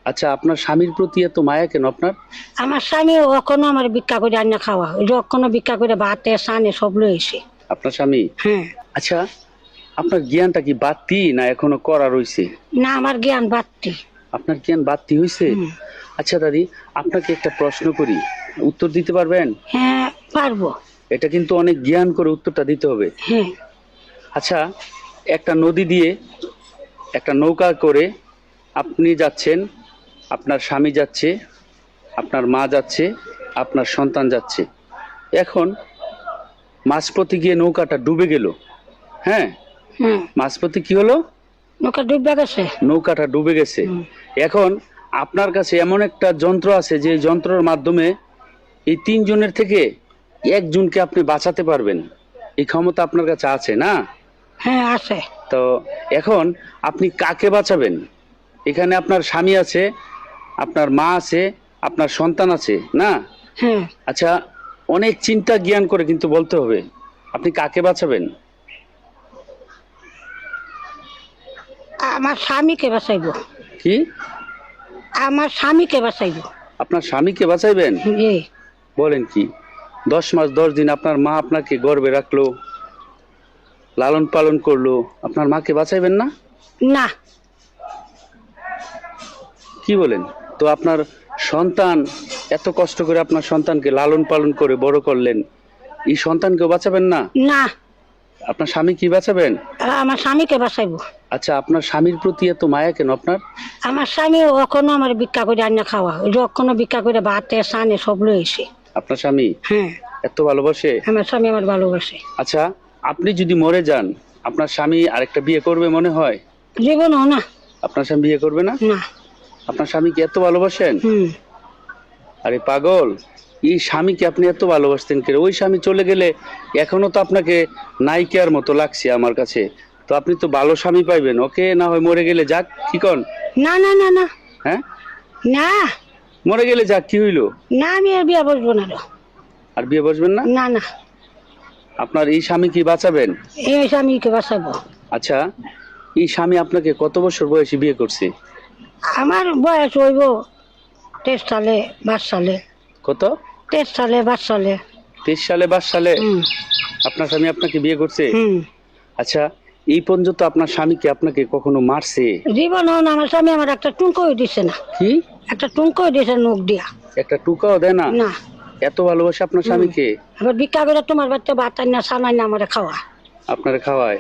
আচ্ছা, আপনার স্বামীর প্রতি এত মায়া কেন আপনার? আমার স্বামী কখনো আমার ভিক্ষা করে আন্না খাওয়া, কখনো ভিক্ষা করে ভাতে সানে সব লইছে। আপনার স্বামী? হ্যাঁ। আচ্ছা, আপনার জ্ঞানটা কি বাড়তি না এখনো করা রইছে? না, আমার জ্ঞান বাড়তি। আপনার জ্ঞান বাড়তি হইছে? আচ্ছা দাদি, আপনাকে একটা প্রশ্ন করি, উত্তর দিতে পারবেন? হ্যাঁ, পারবো। এটা কিন্তু অনেক জ্ঞান করে উত্তরটা দিতে হবে। হ্যাঁ। আচ্ছা, একটা নদী দিয়ে একটা নৌকা করে আপনি যাচ্ছেন, আপনার স্বামী যাচ্ছে, আপনার মা যাচ্ছে, আপনার সন্তান যাচ্ছে। এখন মাঝপথে গিয়ে নৌকাটা ডুবে গেল। হ্যাঁ, মাঝপথে কি হলো? নৌকা ডুবে গেছে। নৌকাটা ডুবে গেছে। এখন আপনার কাছে এমন একটা যন্ত্র আছে যে যন্ত্রের মাধ্যমে এই তিনজনের থেকে একজনকে আপনি বাঁচাতে পারবেন, এই ক্ষমতা আপনার কাছে আছে না? হ্যাঁ, আছে। তো এখন আপনি কাকে বাঁচাবেন? এখানে আপনার স্বামী আছে, আপনার মা আছে, আপনার সন্তান আছে না? হ্যাঁ। আচ্ছা, অনেক চিন্তা জ্ঞান করে কিন্তু বলতে হবে, আপনি কাকে বাঁচাবেন? আমার স্বামীকে বাঁচাইবো। কি? আমার স্বামীকে বাঁচাইবো। আপনার স্বামীকে বাঁচাইবেন? বলেন কি? 10 মাস 10 দিন আপনার মা আপনাকে গর্ভে রাখলো, লালন পালন করলো, আপনার মাকে বাঁচাইবেন না? না। কি বলেন? তো আপনার সন্তান, এত কষ্ট করে আপনার সন্তানকে লালন পালন করে বড় করলেন, এই সন্তানকেও বাঁচাবেন না? না। আপনার স্বামী কি বাঁচাবেন? আমার স্বামীকে বাঁচাইবো। আচ্ছা, আপনার স্বামীর প্রতি এত মায়া কেন আপনার? আমার স্বামী কখনো আমার ভিক্ষা করে আন্না খাওয়া, কখনো ভিক্ষা করে ভাতে সানে সব লইছে। আপনার স্বামী? হ্যাঁ। এত ভালোবাসে? আমার স্বামী আমার ভালোবাসে। আচ্ছা, আপনি যদি মরে যান, আপনার স্বামী আরেকটা বিয়ে করবে মনে হয়? জীবনও না। আপনার স্বামী বিয়ে করবে না? না। আপনার স্বামীকে এত ভালোবাসেন? আরে পাগল, এই স্বামীকে আপনি এত ভালোবাসতেন কেন? ওই স্বামী চলে গেলে এখনো তো আপনাকে নায়িকার মতো লাগছে আমার কাছে। তো আপনি তো ভালো স্বামী পাইবেন, ওকে না হয় মরে গেলে যাক, কি কন? না না না না। হ্যাঁ, না, মরে গেলে যাক, কি হইলো? না, আমি আর বিয়ে বসবো না। আর বিয়ে বসবেন না? না না। আপনার এই স্বামী কি বাঁচাবেন? এই স্বামীকে বাঁচাবো। আচ্ছা, এই স্বামী আপনাকে কত বছর বয়সে বিয়ে করছে? আমার বয়স হইব 23 সালে 22 সালে। কত? 23 সালে 22 সালে। 23 সালে 22 সালে আপনার স্বামী আপনাকে বিয়ে করছে? আচ্ছা, এই পর্যন্ত আপনার স্বামীকে আপনাকে কখনো মারছে? জীবন না, আমার স্বামী আমার একটা টুনকো দিছে না। কি? একটা টুনকো দিছে নখ দিয়া। একটা টুকাও দেয় না? না। এত ভালোবাসে আপনার স্বামীকে? আবার ভিক্ষা করে তোমার বাচ্চা ভাত আন্না সানাই না আমার খাওয়া। আপনারা খাওয়ায়?